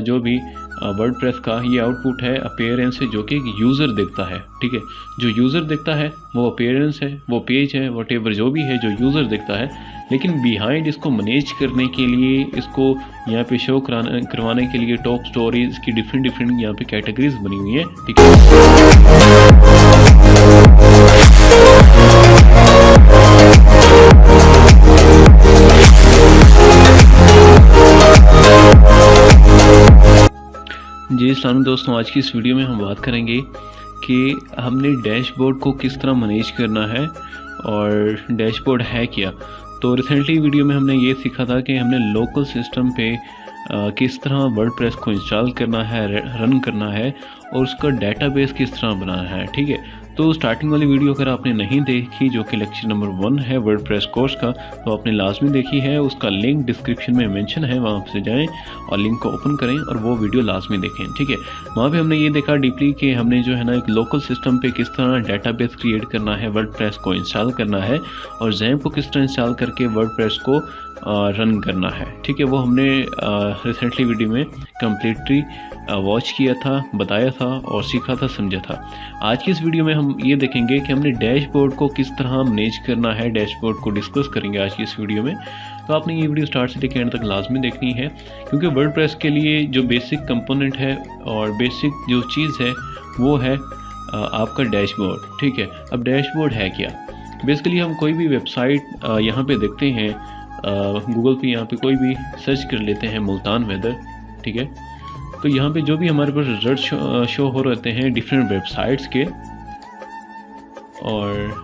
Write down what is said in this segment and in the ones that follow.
जो भी वर्डप्रेस का ये आउटपुट है अपीयरेंस है जो कि यूज़र देखता है। ठीक है, जो यूज़र देखता है वो अपीयरेंस है, वो पेज है, वॉटेवर जो भी है जो यूज़र देखता है। लेकिन बिहाइंड इसको मैनेज करने के लिए, इसको यहाँ पे शो करवाने के लिए टॉप स्टोरीज की डिफरेंट यहाँ पे कैटेगरीज बनी हुई है। ठीक है, जी अस्सलाम दोस्तों, आज की इस वीडियो में हम बात करेंगे कि हमने डैशबोर्ड को किस तरह मैनेज करना है और डैशबोर्ड है क्या। तो रिसेंटली वीडियो में हमने ये सीखा था कि हमने लोकल सिस्टम पे किस तरह वर्डप्रेस को इंस्टॉल करना है, रन करना है और उसका डेटाबेस किस तरह बनाना है। ठीक है, तो स्टार्टिंग वाली वीडियो अगर आपने नहीं देखी, जो कि लेक्चर नंबर 1 है वर्डप्रेस कोर्स का, तो आपने लाजमी देखी है। उसका लिंक डिस्क्रिप्शन में मेंशन है, वहाँ से जाएं और लिंक को ओपन करें और वो वीडियो लाजमी देखें। ठीक है, वहाँ पे हमने ये देखा डीपली कि हमने जो है ना एक लोकल सिस्टम पे किस तरह डेटाबेस क्रिएट करना है, वर्डप्रेस को इंस्टॉल करना है और ज़ैम्प को किस तरह इंस्टॉल करके वर्डप्रेस को रन करना है। ठीक है, वो हमने रिसेंटली वीडियो में कम्प्लीटली वॉच किया था, बताया था और सीखा था, समझा था। आज की इस वीडियो में हम ये देखेंगे कि हमने डैशबोर्ड को किस तरह मैनेज करना है, डैशबोर्ड को डिस्कस करेंगे आज की इस वीडियो में। तो आपने ये वीडियो स्टार्ट से लेकर एंड तक लाजमी देखनी है, क्योंकि वर्डप्रेस के लिए जो बेसिक कंपोनेंट है और बेसिक जो चीज़ है वो है आपका डैशबोर्ड। ठीक है, अब डैशबोर्ड है क्या। बेसिकली हम कोई भी वेबसाइट यहाँ पे देखते हैं, गूगल पे यहाँ पे कोई भी सर्च कर लेते हैं मुल्तान वेदर। ठीक है, तो यहाँ पे जो भी हमारे पास रिजल्ट शो हो रहते हैं डिफरेंट वेबसाइट्स के, और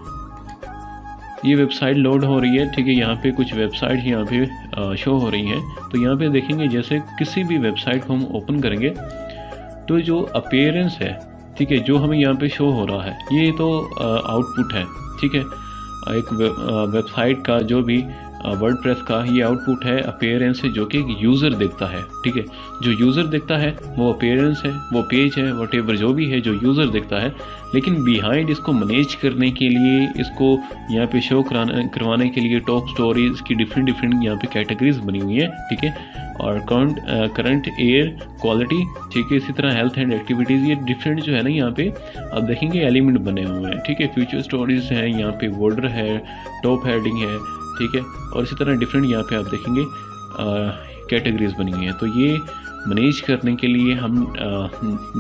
ये वेबसाइट लोड हो रही है। ठीक है, यहाँ पे कुछ वेबसाइट यहाँ पे शो हो रही हैं। तो यहाँ पे देखेंगे जैसे किसी भी वेबसाइट को हम ओपन करेंगे तो जो अपीयरेंस है, ठीक है, जो हमें यहाँ पे शो हो रहा है ये तो आउटपुट है। ठीक है, एक वेबसाइट का जो भी वर्डप्रेस का ये आउटपुट है अपीयरेंस है जो कि यूज़र देखता है। ठीक है, जो यूज़र देखता है वो अपीयरेंस है, वो पेज है, वॉटेवर जो भी है जो यूज़र देखता है। लेकिन बिहाइंड इसको मैनेज करने के लिए, इसको यहाँ पे शो करवाने के लिए टॉप स्टोरीज की डिफरेंट यहाँ पे कैटेगरीज बनी हुई है। ठीक है, और करंट एयर क्वालिटी, ठीक है, इसी तरह हेल्थ एंड एक्टिविटीज़, ये डिफरेंट जो है ना यहाँ पे आप देखेंगे एलिमेंट बने हुए हैं। ठीक है, फ्यूचर स्टोरीज हैं, यहाँ पे बॉर्डर है, टॉप हेडिंग है। ठीक है, और इसी तरह डिफरेंट यहाँ पे आप देखेंगे कैटेगरीज बनी हुई हैं। तो ये मैनेज करने के लिए हम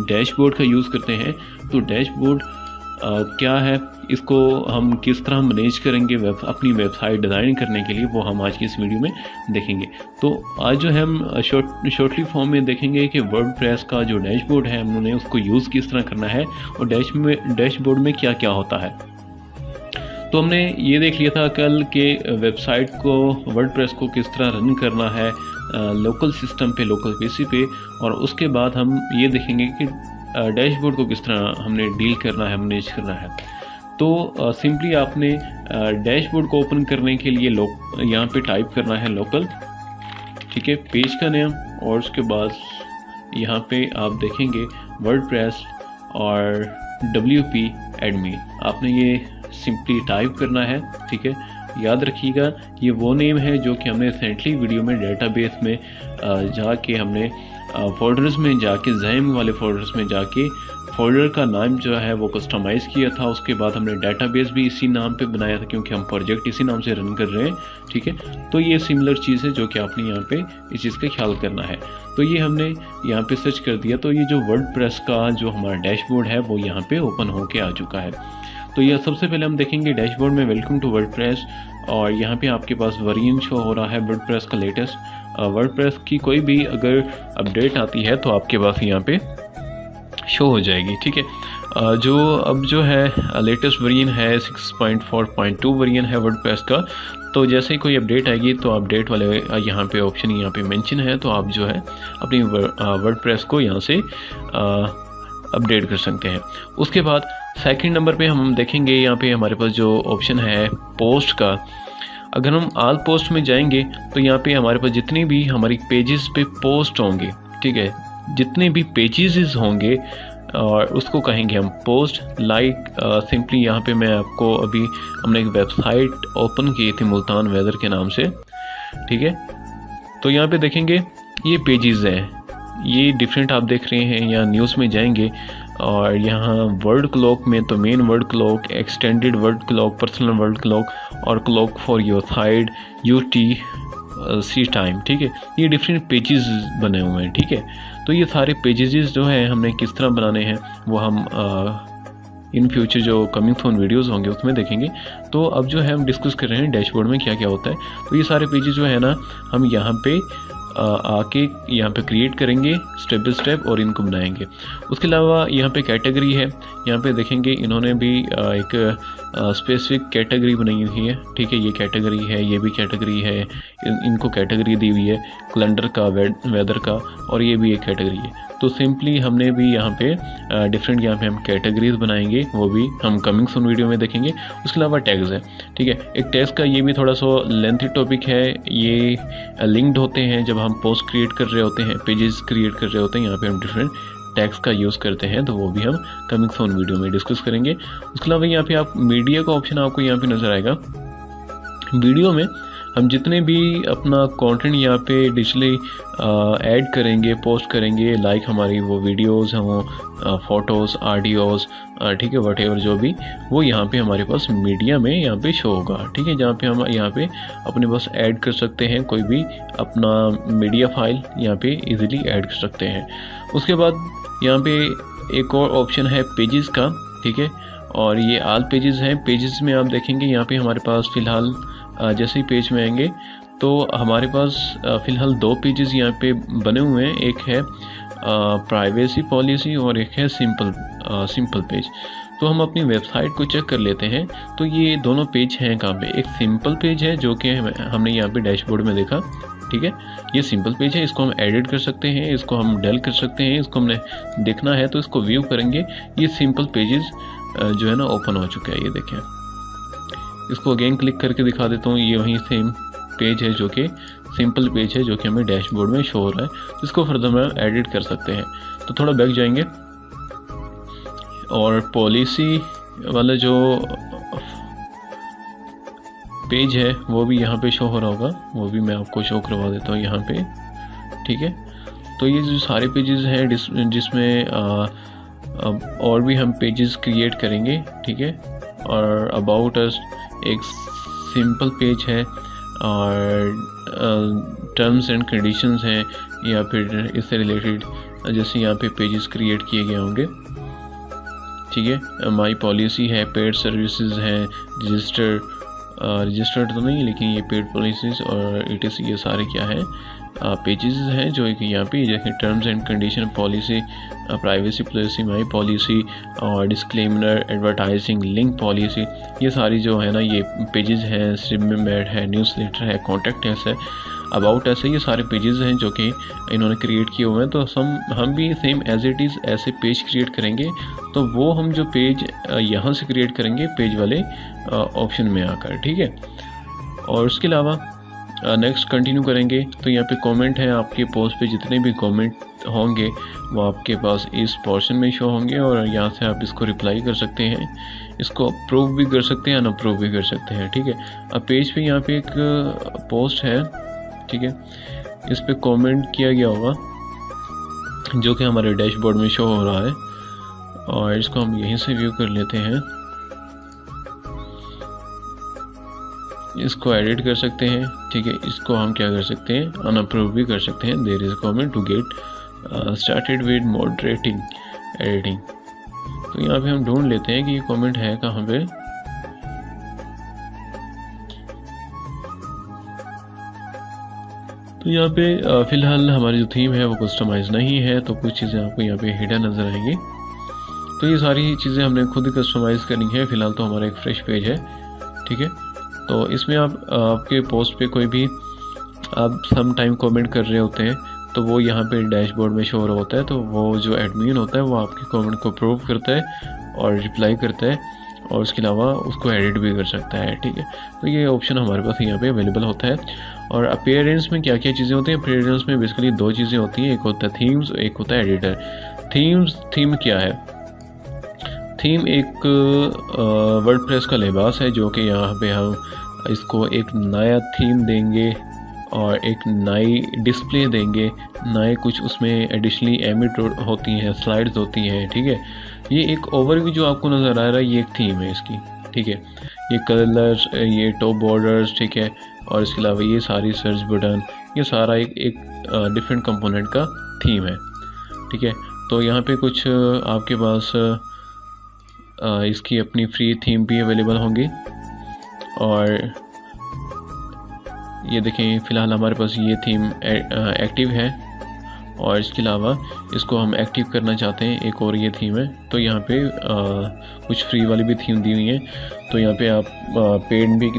डैशबोर्ड का यूज़ करते हैं। तो डैशबोर्ड क्या है, इसको हम किस तरह मैनेज करेंगे अपनी वेबसाइट डिज़ाइन करने के लिए, वो हम आज की इस वीडियो में देखेंगे। तो आज जो है हम शॉर्टली फॉर्म में देखेंगे कि वर्डप्रेस का जो डैशबोर्ड है हमने उसको यूज़ किस तरह करना है और डैशबोर्ड में क्या क्या होता है। तो हमने ये देख लिया था कल के वेबसाइट को, वर्डप्रेस को किस तरह रन करना है लोकल सिस्टम पे, लोकल पीसी पे, और उसके बाद हम ये देखेंगे कि डैशबोर्ड को किस तरह हमने डील करना है, मैनेज करना है। तो सिंपली आपने डैशबोर्ड को ओपन करने के लिए यहाँ पे टाइप करना है लोकल, ठीक है, पेज का नेम, और उसके बाद यहाँ पे आप देखेंगे वर्डप्रेस और WP एडमिन, आपने ये सिंपली टाइप करना है। ठीक है, याद रखिएगा ये वो नेम है जो कि हमने रिसेंटली वीडियो में डेटाबेस में जाके हमने फोल्डर्स में जाके, ज़ैम्प वाले फोल्डर्स में जाके फोल्डर का नाम जो है वो कस्टमाइज़ किया था। उसके बाद हमने डेटाबेस भी इसी नाम पे बनाया था, क्योंकि हम प्रोजेक्ट इसी नाम से रन कर रहे हैं। ठीक है, तो ये सिमिलर चीज़ है जो कि आपने यहाँ पे इस चीज़ का ख्याल करना है। तो ये हमने यहाँ पे सर्च कर दिया, तो ये जो वर्डप्रेस का जो हमारा डैशबोर्ड है वो यहाँ पे ओपन होके आ चुका है। तो यह सबसे पहले हम देखेंगे डैशबोर्ड में वेलकम टू वर्डप्रेस, और यहाँ पे आपके पास वेरिएंट शो हो रहा है वर्डप्रेस का लेटेस्ट। वर्डप्रेस की कोई भी अगर अपडेट आती है तो आपके पास यहाँ पे शो हो जाएगी। ठीक है, जो अब जो है लेटेस्ट वेरिएंट है 6.4.2 वेरिएंट है वर्डप्रेस का। तो जैसे ही कोई अपडेट आएगी तो अपडेट वाले यहाँ पे ऑप्शन यहाँ पे मेंशन है, तो आप जो है अपनी वर्डप्रेस को यहाँ से अपडेट कर सकते हैं। उसके बाद सेकंड नंबर पे हम देखेंगे यहाँ पे हमारे पास जो ऑप्शन है पोस्ट का। अगर हम ऑल पोस्ट में जाएंगे तो यहाँ पे हमारे पास जितने भी हमारी पेजेस पे पोस्ट होंगे, ठीक है, जितने भी पेजेस होंगे और उसको कहेंगे हम पोस्ट। लाइक सिंपली यहाँ पे मैं आपको अभी हमने एक वेबसाइट ओपन की थी मुल्तान वेदर के नाम से, ठीक है, तो यहाँ पे देखेंगे ये पेजेस हैं, ये डिफरेंट आप देख रहे हैं। यहाँ न्यूज़ में जाएंगे और यहाँ वर्ड क्लॉक में तो main world clock, extended world clock, personal world clock और clock for your side, UTC time, ठीक है। ये डिफरेंट पेजेस बने हुए हैं, ठीक है। तो ये सारे पेजेस जो है हमने किस तरह बनाने हैं वो हम इन फ्यूचर जो कमिंग सून वीडियोस होंगे उसमें देखेंगे। तो अब जो है हम डिस्कस कर रहे हैं डैशबोर्ड में क्या क्या होता है। तो ये सारे पेजेस जो है ना हम यहाँ पे आके यहाँ पे क्रिएट करेंगे स्टेप बाय स्टेप और इनको बनाएंगे। उसके अलावा यहाँ पे कैटेगरी है, यहाँ पे देखेंगे इन्होंने भी एक स्पेसिफिक कैटेगरी बनाई हुई है, ठीक है। ये कैटेगरी है, ये भी कैटेगरी है, इनको कैटेगरी दी हुई है कैलेंडर का, वेदर का, और ये भी एक कैटेगरी है। तो सिंपली हमने भी यहाँ पे डिफरेंट यहाँ पे हम कैटेगरीज बनाएंगे, वो भी हम कमिंग सून वीडियो में देखेंगे। उसके अलावा टैग्स है, ठीक है। एक टैग्स का ये भी थोड़ा सा लेंथी टॉपिक है, ये लिंक्ड होते हैं जब हम पोस्ट क्रिएट कर रहे होते हैं, पेजेस क्रिएट कर रहे होते हैं, यहाँ पे हम डिफरेंट टैग्स का यूज़ करते हैं, तो वो भी हम कमिंग सून वीडियो में डिस्कस करेंगे। उसके अलावा यहाँ पे आप मीडिया का ऑप्शन आपको यहाँ पे नज़र आएगा। वीडियो में हम जितने भी अपना कंटेंट यहाँ पे डिजिटली ऐड करेंगे, पोस्ट करेंगे, लाइक हमारी वो वीडियोस हों, फ़ोटोज़, ऑडियोज़, ठीक है, वटेवर जो भी, वो यहाँ पे हमारे पास मीडिया में यहाँ पे शो होगा, ठीक है। जहाँ पे हम यहाँ पे अपने पास ऐड कर सकते हैं कोई भी अपना मीडिया फाइल, यहाँ पे इजीली ऐड कर सकते हैं। उसके बाद यहाँ पे एक और ऑप्शन है पेजेस का, ठीक है, और ये ऑल पेजेस हैं। पेजेस में आप देखेंगे यहाँ पे हमारे पास फ़िलहाल जैसे ही पेज में आएंगे तो हमारे पास फ़िलहाल 2 पेजेस यहाँ पे बने हुए हैं। एक है प्राइवेसी पॉलिसी और एक है सिंपल पेज। तो हम अपनी वेबसाइट को चेक कर लेते हैं। तो ये दोनों पेज हैं कहाँ पे, एक सिंपल पेज है जो कि हमने यहाँ पे डैशबोर्ड में देखा, ठीक है। ये सिंपल पेज है, इसको हम एडिट कर सकते हैं, इसको हम डेल कर सकते हैं, इसको हमने देखना है तो इसको व्यू करेंगे। ये सिंपल पेजेस जो है ना ओपन हो चुका है, ये देखें। इसको अगेन क्लिक करके दिखा देता हूँ। ये वही सेम पेज है जो कि सिंपल पेज है जो कि हमें डैशबोर्ड में शो हो रहा है। तो इसको फर्दर में एडिट कर सकते हैं। तो थोड़ा बैक जाएंगे और पॉलिसी वाला जो पेज है वो भी यहाँ पे शो हो रहा होगा, वो भी मैं आपको शो करवा देता हूँ यहाँ पे, ठीक है। तो ये जो सारे पेजेस हैं जिसमें और भी हम पेजेस क्रिएट करेंगे, ठीक है। और अबाउट अस एक सिंपल पेज है और टर्म्स एंड कंडीशंस हैं या फिर इससे रिलेटेड जैसे यहाँ पे पेजेस क्रिएट किए गए होंगे, ठीक है। माई पॉलिसी है, पेड सर्विसेज हैं, रजिस्टर्ड तो नहीं लेकिन ये पेड पॉलिसीज और ETC, ये सारे क्या है पेजेस हैं जो कि यहाँ पे देखें। Terms and condition, policy, privacy policy, my policy और डिस्क्लेमर, एडवर्टाइजिंग, लिंक पॉलिसी, ये सारी जो है ना ये पेजेस हैं। सिबमेट है, न्यूज़लेटर है, कॉन्टैक्ट अस है, अबाउट अस है, ये सारे पेजेस हैं जो कि इन्होंने क्रिएट किए हुए हैं। तो हम भी सेम एज इट इज़ ऐसे पेज क्रिएट करेंगे। तो वो हम जो पेज यहाँ से क्रिएट करेंगे पेज वाले ऑप्शन में आकर, ठीक है। और उसके अलावा नेक्स्ट कंटिन्यू करेंगे तो यहाँ पे कमेंट है, आपके पोस्ट पे जितने भी कमेंट होंगे वो आपके पास इस पोर्शन में शो होंगे और यहाँ से आप इसको रिप्लाई कर सकते हैं, इसको अप्रूव भी कर सकते हैं, अनअप्रूव भी कर सकते हैं, ठीक है। अब पेज पे यहाँ पे एक पोस्ट है, ठीक है, इस पे कमेंट किया गया होगा जो कि हमारे डैशबोर्ड में शो हो रहा है और इसको हम यहीं से व्यू कर लेते हैं। इसको एडिट कर सकते हैं, ठीक है। इसको हम क्या कर सकते हैं, अनअप्रूव भी कर सकते हैं। There is comment to get started with moderating editing. तो यहाँ पे हम ढूंढ लेते हैं कि ये कमेंट है कहाँ पे। तो यहाँ पे फ़िलहाल हमारी जो थीम है वो कस्टमाइज नहीं है, तो कुछ चीज़ें आपको यहाँ पे हिडन नज़र आएंगी। तो ये सारी चीज़ें हमने खुद ही कस्टमाइज़ करनी है। फ़िलहाल तो हमारा एक फ्रेश पेज है, ठीक है। तो इसमें आप आपके पोस्ट पे कोई भी आप सम टाइम कमेंट कर रहे होते हैं तो वो यहाँ पे डैशबोर्ड में शो हो रहा होता है। तो वो जो एडमिन होता है वो आपके कमेंट को अप्रूव करता है और रिप्लाई करता है और उसके अलावा उसको एडिट भी कर सकता है, ठीक है। तो ये ऑप्शन हमारे पास यहाँ पे अवेलेबल होता है। और अपीयरेंस में क्या क्या चीज़ें होती हैं, अपीयरेंस में बेसिकली 2 चीज़ें होती हैं, एक होता है थीम्स, एक होता है एडिटर। थीम क्या है, थीम एक वर्डप्रेस का लिबास है जो कि यहाँ पे हम इसको एक नया थीम देंगे और एक नई डिस्प्ले देंगे, नए कुछ उसमें एडिशनली एमिट होती हैं, स्लाइड्स होती हैं, ठीक है। ये एक ओवरव्यू जो आपको नज़र आ रहा है, ये एक थीम है इसकी, ठीक है। ये कलर्स, ये टॉप बॉर्डर्स, ठीक है, और इसके अलावा ये सारी सर्च बटन, ये सारा एक डिफरेंट कंपोनेंट का थीम है, ठीक है। तो यहाँ पे कुछ आपके पास इसकी अपनी फ्री थीम भी अवेलेबल होंगी। और ये देखें, फ़िलहाल हमारे पास ये थीम एक्टिव है, और इसके अलावा इसको हम एक्टिव करना चाहते हैं, एक और ये थीम है। तो यहाँ पे कुछ फ्री वाली भी थीम दी हुई है। तो यहाँ पे आप पेड भी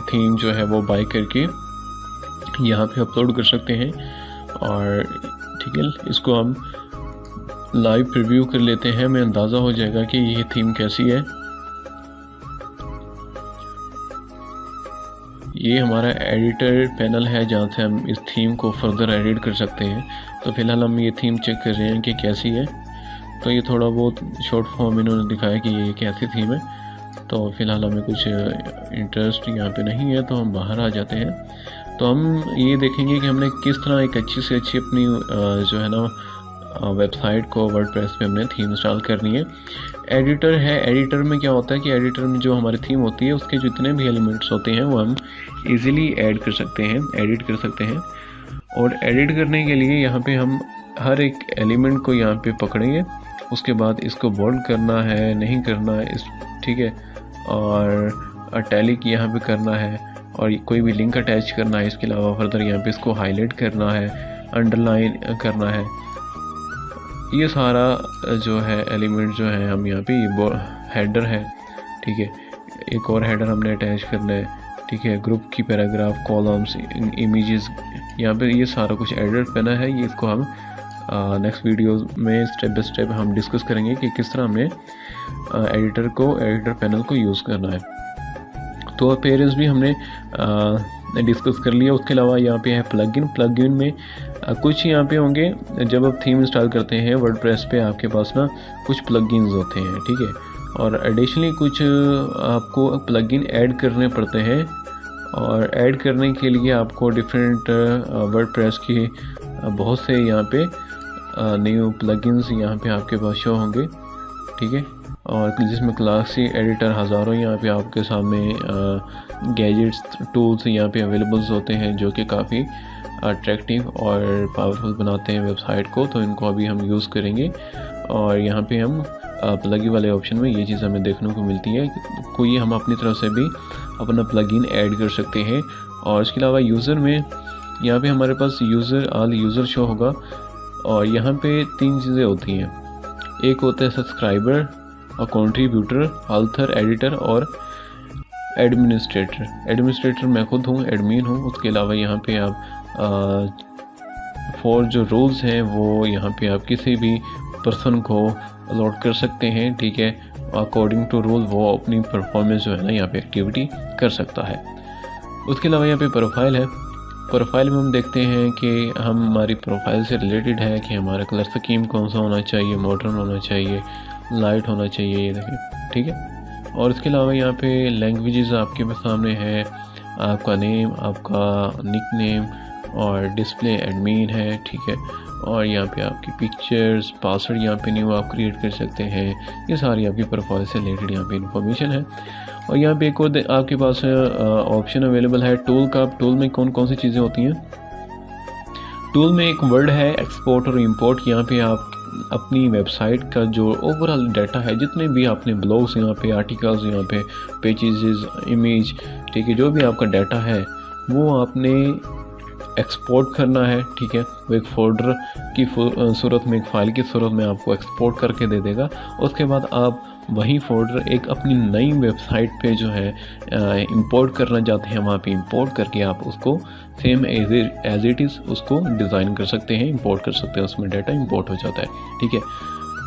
थीम जो है वो बाय करके यहाँ पे अपलोड कर सकते हैं। और ठीक है, इसको हम लाइव प्रीव्यू कर लेते हैं, हमें अंदाज़ा हो जाएगा कि ये थीम कैसी है। ये हमारा एडिटर पैनल है जहाँ से हम इस थीम को फर्दर एडिट कर सकते हैं। तो फ़िलहाल हम ये थीम चेक कर रहे हैं कि कैसी है। तो ये थोड़ा बहुत शॉर्ट फॉर्म इन्होंने दिखाया कि ये कैसी थीम है। तो फ़िलहाल हमें कुछ इंटरेस्ट यहाँ पे नहीं है, तो हम बाहर आ जाते हैं। तो हम ये देखेंगे कि हमने किस तरह एक अच्छी से अच्छी अपनी जो है ना वेबसाइट को वर्डप्रेस पे हमने थीम इंस्टॉल करनी है। एडिटर है, एडिटर में क्या होता है कि एडिटर में जो हमारी थीम होती है उसके जितने भी एलिमेंट्स होते हैं वो हम इजीली ऐड कर सकते हैं, एडिट कर सकते हैं। और एडिट करने के लिए यहाँ पे हम हर एक एलिमेंट को यहाँ पे पकड़ेंगे, उसके बाद इसको बोल्ड करना है, नहीं करना है इस, ठीक है, और अटैलिक यहाँ पे करना है, और कोई भी लिंक अटैच करना है। इसके अलावा फर्दर यहाँ पे इसको हाईलाइट करना है, अंडरलाइन करना है। ये सारा जो है एलिमेंट जो है हम यहाँ पे, ये हेडर है, ठीक है, एक और हेडर हमने अटैच करना है, ठीक है, ग्रुप की पैराग्राफ, कॉलम्स, इमेजेस, यहाँ पे ये सारा कुछ एडिट करना है। ये इसको हम नेक्स्ट वीडियो में स्टेप बाय स्टेप हम डिस्कस करेंगे कि किस तरह हमें एडिटर पैनल को यूज़ करना है। तो अपीयरेंस भी हमने डिस्कस कर लिया। उसके अलावा यहाँ पे है प्लगइन में कुछ यहाँ पे होंगे, जब आप थीम इंस्टॉल करते हैं वर्डप्रेस पे आपके पास ना कुछ प्लगइन्स होते हैं, ठीक है, और एडिशनली कुछ आपको प्लगइन ऐड करने पड़ते हैं। और ऐड करने के लिए आपको डिफरेंट वर्डप्रेस की बहुत से यहाँ पे न्यू प्लगइन्स यहाँ पे आपके पास शो होंगे, ठीक है, और जिसमें क्लासी एडिटर हज़ारों यहाँ पे आपके सामने गैजेट्स, टूल्स यहाँ पे अवेलेबल होते हैं जो कि काफ़ी अट्रैक्टिव और पावरफुल बनाते हैं वेबसाइट को। तो इनको अभी हम यूज़ करेंगे, और यहाँ पे हम प्लगइन वाले ऑप्शन में ये चीज़ हमें देखने को मिलती है। कोई हम अपनी तरफ से भी अपना प्लगइन ऐड कर सकते हैं। और इसके अलावा यूज़र में यहाँ पे हमारे पास ऑल यूज़र शो होगा, और यहाँ पे 3 चीज़ें होती हैं। एक होता है सब्सक्राइबर और कंट्रीब्यूटर, ऑथर, एडिटर और एडमिनिस्ट्रेटर मैं खुद हूँ, एडमिन हूँ। उसके अलावा यहाँ पे आप फॉर जो रूल्स हैं वो यहाँ पे आप किसी भी पर्सन को अलॉट कर सकते हैं, ठीक है, अकॉर्डिंग टू रूल वो अपनी परफॉर्मेंस जो है ना यहाँ पे एक्टिविटी कर सकता है। उसके अलावा यहाँ पे प्रोफाइल है। प्रोफाइल में हम देखते हैं कि हमारी प्रोफाइल से रिलेटेड है कि हमारा कलर स्कीम कौन सा होना चाहिए, मॉडर्न होना चाहिए, लाइट होना चाहिए, ये देखें, ठीक है। और इसके अलावा यहाँ पे लैंग्वेजेस आपके सामने है, आपका नेम, आपका निक नेम, और डिस्प्ले एडमिन है, ठीक है, और यहाँ पे आपकी पिक्चर्स, पासवर्ड यहाँ पे न्यू आप क्रिएट कर सकते हैं। ये सारी आपकी प्रोफाइल से रिलेटेड यहाँ पे इंफॉर्मेशन है। और यहाँ पे एक और आपके पास ऑप्शन अवेलेबल है टूल का। टूल में कौन कौन सी चीज़ें होती हैं? टूल में एक वर्ड है एक्सपोर्ट और इंपोर्ट। यहाँ पे आप अपनी वेबसाइट का जो ओवरऑल डाटा है, जितने भी आपने ब्लॉग्स यहाँ पे, आर्टिकल्स यहाँ पे, पेजेस, इमेज, ठीक है, जो भी आपका डाटा है वो आपने एक्सपोर्ट करना है, ठीक है। वो एक फोल्डर की सूरत में, एक फ़ाइल की सूरत में आपको एक्सपोर्ट करके दे देगा। उसके बाद आप वही फोल्डर एक अपनी नई वेबसाइट पे जो है इंपोर्ट करना चाहते हैं, वहाँ पे इंपोर्ट करके आप उसको सेम एज इट इज़ उसको डिज़ाइन कर सकते हैं, इंपोर्ट कर सकते हैं, उसमें डाटा इंपोर्ट हो जाता है, ठीक है।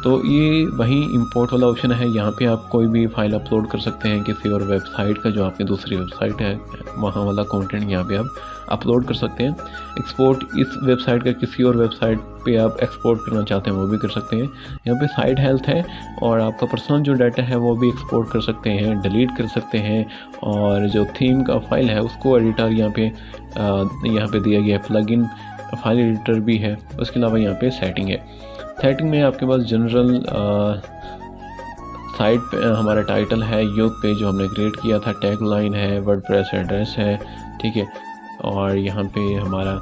तो ये वही इंपोर्ट वाला ऑप्शन है। यहाँ पे आप कोई भी फाइल अपलोड कर सकते हैं किसी और वेबसाइट का, जो आपकी दूसरी वेबसाइट है वहाँ वाला कंटेंट यहाँ पे आप अपलोड कर सकते हैं। एक्सपोर्ट इस वेबसाइट का किसी और वेबसाइट पे आप एक्सपोर्ट करना चाहते हैं वो भी कर सकते हैं। यहाँ पे साइट हेल्थ है और आपका पर्सनल जो डाटा है वो भी एक्सपोर्ट कर सकते हैं, डिलीट कर सकते हैं। और जो थीम का फाइल है उसको एडिटर यहाँ पे दिया गया है, प्लगइन फाइल एडिटर भी है। उसके अलावा यहाँ पे सेटिंग है। सेटिंग में आपके पास जनरल साइट पे हमारा टाइटल है, यूथ पेज जो हमने क्रिएट किया था, टैग लाइन है, वर्डप्रेस एड्रेस है, ठीक है। और यहाँ पे हमारा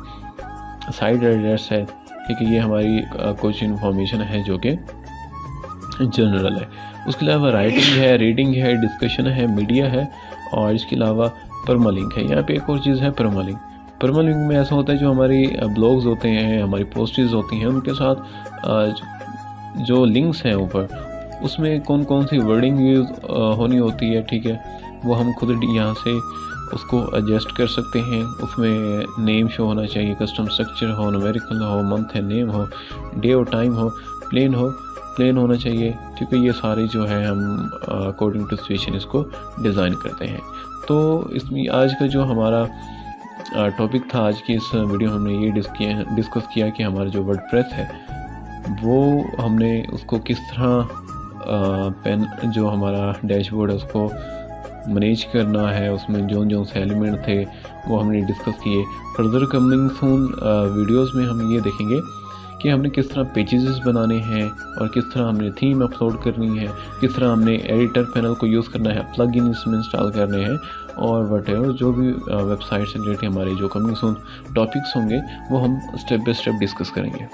साइट एड्रेस है, ठीक है। ये हमारी कुछ इन्फॉर्मेशन है जो कि जनरल है। उसके अलावा राइटिंग है, रीडिंग है, डिस्कशन है, मीडिया है और इसके अलावा परमालिंक है। यहाँ पे एक और चीज़ है परमालिंक। परमालिंक में ऐसा होता है जो हमारी ब्लॉग्स होते हैं, हमारी पोस्टेज होती हैं, उनके साथ जो लिंक्स हैं ऊपर उसमें कौन कौन सी वर्डिंग यूज़ होनी होती है, ठीक है, वो हम खुद यहाँ से उसको एडजस्ट कर सकते हैं। उसमें नेम शो होना चाहिए, कस्टम स्ट्रक्चर हो, न्यूमेरिकल हो, मंथ एंड नेम हो, डे और टाइम हो, प्लेन होना चाहिए, ठीक है। ये सारे जो है हम अकॉर्डिंग टू सिचुएशन इसको डिज़ाइन करते हैं। तो इसमें आज का जो हमारा टॉपिक था, आज की इस वीडियो हमने ये डिस्कस किया कि हमारा जो वर्डप्रेस है वो हमने उसको किस तरह पेन जो हमारा डैशबोर्ड है उसको मैनेज करना है, उसमें जो से एलिमेंट थे वो हमने डिस्कस किए। फर्दर कमिंग सून वीडियोस में हम ये देखेंगे कि हमने किस तरह पेजेस बनाने हैं और किस तरह हमने थीम अपलोड करनी है, किस तरह हमने एडिटर पैनल को यूज़ करना है, प्लगइन इसमें इंस्टॉल करने हैं और वटेवर जो भी वेबसाइट से रिलेटेड हमारे जो कमिंग सून टॉपिक्स होंगे वो हम स्टेप बाय स्टेप डिस्कस करेंगे।